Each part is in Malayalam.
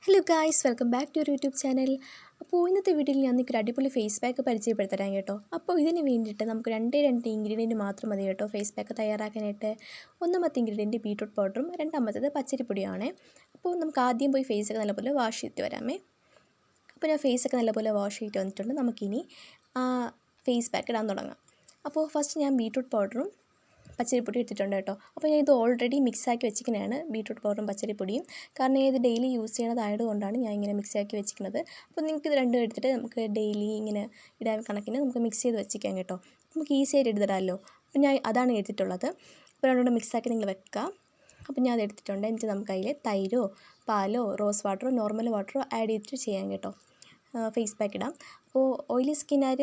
Hello guys, welcome back to your YouTube channel. അപ്പോൾ ഇന്നത്തെ വീഡിയോയിൽ ഞാൻ നിങ്ങൾക്ക് ഒരു അടിപൊളി ഫേസ് പാക്ക് പരിചയപ്പെടുത്തരാം കേട്ടോ. അപ്പോൾ ഇതിന് വേണ്ടിയിട്ട് നമുക്ക് രണ്ട് ഇൻഗ്രീഡിയൻറ്റ് മാത്രം മതി കേട്ടോ ഫേസ് പാക്ക് തയ്യാറാക്കാനായിട്ട്. ഒന്നാമത്തെ ഇൻഗ്രീഡിയൻറ്റ് ബീട്രൂട്ട് പൗഡറും രണ്ടാമത്തേത് പച്ചരിപ്പൊടിയാണ്. അപ്പോൾ നമുക്ക് ആദ്യം പോയി ഫേസൊക്കെ നല്ലപോലെ വാഷ് ചെയ്തിട്ട് വരാമേ. അപ്പോൾ ഞാൻ ഫേസൊക്കെ നല്ലപോലെ വാഷ് ചെയ്തിട്ട് വന്നിട്ടുണ്ട്. നമുക്കിനി ഫേസ് പാക്ക് ഇടാൻ തുടങ്ങാം. അപ്പോൾ ഫസ്റ്റ് ഞാൻ ബീട്രൂട്ട് പൗഡറും പച്ചരിപ്പൊടി എടുത്തിട്ടുണ്ട് കേട്ടോ. അപ്പോൾ ഞാൻ ഇത് ഓൾറെഡി മിക്സാക്കി വെച്ചിരിക്കുന്നതാണ്, ബീട്രൂട്ട് പൗഡറും പച്ചരിപ്പൊടിയും. കാരണം ഇത് ഡെയിലി യൂസ് ചെയ്യണതായതുകൊണ്ടാണ് ഞാൻ ഇങ്ങനെ മിക്സാക്കി വെച്ചിരിക്കുന്നത്. അപ്പോൾ നിങ്ങൾക്ക് ഇത് രണ്ടും എടുത്തിട്ട് നമുക്ക് ഡെയിലി ഇങ്ങനെ ഇടാൻ കണക്കിന് നമുക്ക് മിക്സ് ചെയ്ത് വെച്ചിരിക്കാം കേട്ടോ. നമുക്ക് ഈസി ആയിട്ട് എടുത്തിടാമല്ലോ. അപ്പോൾ ഞാൻ അതാണ് എടുത്തിട്ടുള്ളത്. അപ്പോൾ രണ്ടും മിക്സാക്കി നിങ്ങൾ വെക്കുക. അപ്പോൾ ഞാൻ അത് എടുത്തിട്ടുണ്ട്. എന്നിട്ട് നമുക്ക് അതിൽ തൈരോ പാലോ റോസ് വാട്ടറോ നോർമൽ വാട്ടറോ ആഡ് ചെയ്തിട്ട് ചെയ്യാം കേട്ടോ. ഫേസ് പാക്ക് ഇടാം. അപ്പോൾ ഓയിലി സ്കിന്നുകാർ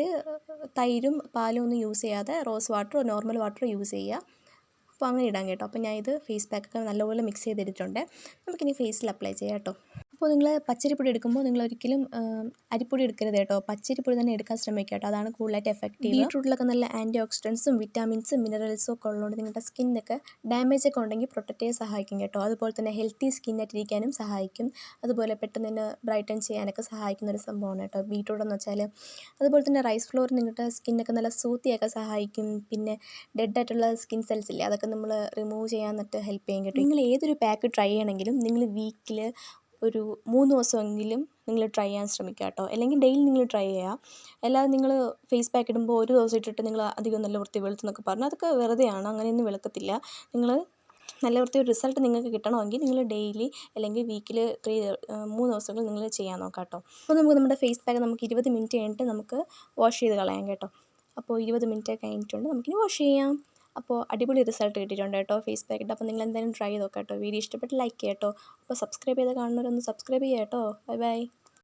തൈരും പാലും ഒന്നും യൂസ് ചെയ്യാതെ റോസ് വാട്ടറോ നോർമൽ വാട്ടറോ യൂസ് ചെയ്യുക. അപ്പോൾ അങ്ങനെ ഇടാം കേട്ടോ. അപ്പോൾ ഞാൻ ഇത് ഫേസ് പാക്കൊക്കെ നല്ലപോലെ മിക്സ് ചെയ്തിട്ടുണ്ട്. നമുക്കിനി ഫേസിൽ അപ്ലൈ ചെയ്യാം കേട്ടോ. അപ്പോൾ നിങ്ങൾ പച്ചരിപ്പൊടി എടുക്കുമ്പോൾ നിങ്ങൾ ഒരിക്കലും അരിപ്പൊടി എടുക്കരുത് കേട്ടോ. പച്ചരിപ്പൊടി തന്നെ എടുക്കാൻ ശ്രമിക്കുക കേട്ടോ. അതാണ് കൂടുതലായിട്ട് എഫക്റ്റീവ്. ബീട്രൂട്ടിലൊക്കെ നല്ല ആൻറ്റി ഓക്സിഡൻസും വിറ്റാമിൻസും മിനറൽസും ഒക്കെ ഉള്ളതുകൊണ്ട് നിങ്ങളുടെ സ്കിന്നൊക്കെ ഡാമേജ് ഒക്കെ ഉണ്ടെങ്കിൽ പ്രൊട്ടക്റ്റ് ചെയ്യാൻ സഹായിക്കും കേട്ടോ. അതുപോലെ തന്നെ ഹെൽത്തി സ്കിന്നായിട്ടിരിക്കാനും സഹായിക്കും. അതുപോലെ പെട്ടെന്ന് തന്നെ ബ്രൈറ്റൻ ചെയ്യാനൊക്കെ സഹായിക്കുന്ന ഒരു സംഭവമാണ് കേട്ടോ ബീട്രൂട്ട് എന്ന് വെച്ചാൽ. അതുപോലെ തന്നെ റൈസ് ഫ്ലോർ നിങ്ങളുടെ സ്കിന്നൊക്കെ നല്ല സൂത്തിയൊക്കെ സഹായിക്കും. പിന്നെ ഡെഡായിട്ടുള്ള സ്കിൻ സെൽസ് ഇല്ലേ, അതൊക്കെ നമ്മൾ റിമൂവ് ചെയ്യാനായിട്ട് ഹെൽപ്പ് ചെയ്യും കേട്ടോ. നിങ്ങൾ ഏതൊരു പാക്ക് ട്രൈ ചെയ്യണമെങ്കിലും നിങ്ങൾ വീക്കിൽ ഒരു 3 ദിവസമെങ്കിലും നിങ്ങൾ ട്രൈ ചെയ്യാൻ ശ്രമിക്കുക കേട്ടോ. അല്ലെങ്കിൽ ഡെയിലി നിങ്ങൾ ട്രൈ ചെയ്യുക. അല്ലാതെ നിങ്ങൾ ഫേസ് പാക്ക് ഇടുമ്പോൾ ഒരു ദിവസം ഇട്ടിട്ട് നിങ്ങൾ അധികം നല്ല വൃത്തി വെളുത്തെന്നൊക്കെ പറഞ്ഞാൽ അതൊക്കെ വെറുതെയാണ്. അങ്ങനെയൊന്നും വെളുക്കത്തില്ല. നിങ്ങൾ നല്ല വൃത്തി ഒരു റിസൾട്ട് നിങ്ങൾക്ക് കിട്ടണമെങ്കിൽ നിങ്ങൾ ഡെയിലി അല്ലെങ്കിൽ വീക്കിൽ 3 ദിവസങ്ങൾ നിങ്ങൾ ചെയ്യാൻ നോക്കാം കേട്ടോ. അപ്പോൾ നമ്മുടെ ഫേസ് പാക്ക് നമുക്ക് 20 മിനിറ്റ് കഴിഞ്ഞിട്ട് നമുക്ക് വാഷ് ചെയ്ത് കളയാം കേട്ടോ. അപ്പോൾ 20 മിനിറ്റ് കഴിഞ്ഞിട്ടുണ്ട്, നമുക്കിനി വാഷ് ചെയ്യാം. അപ്പോൾ അടിപൊളി റിസൾട്ട് കിട്ടിയിട്ടുണ്ട് കേട്ടോ ഫേസ് പാക്ക് ഇട്ട്. അപ്പോൾ നിങ്ങൾ എന്തായാലും ട്രൈ ചെയ്ത് നോക്കാം കേട്ടോ. വീഡിയോ ഇഷ്ടപ്പെട്ട് ലൈക്ക് ചെയ്യാം കേട്ടോ. അപ്പോൾ സബ്സ്ക്രൈബ് ചെയ്ത് കാണുന്നവരൊന്ന് സബ്സ്ക്രൈബ് ചെയ്യാം കേട്ടോ. Bye bye.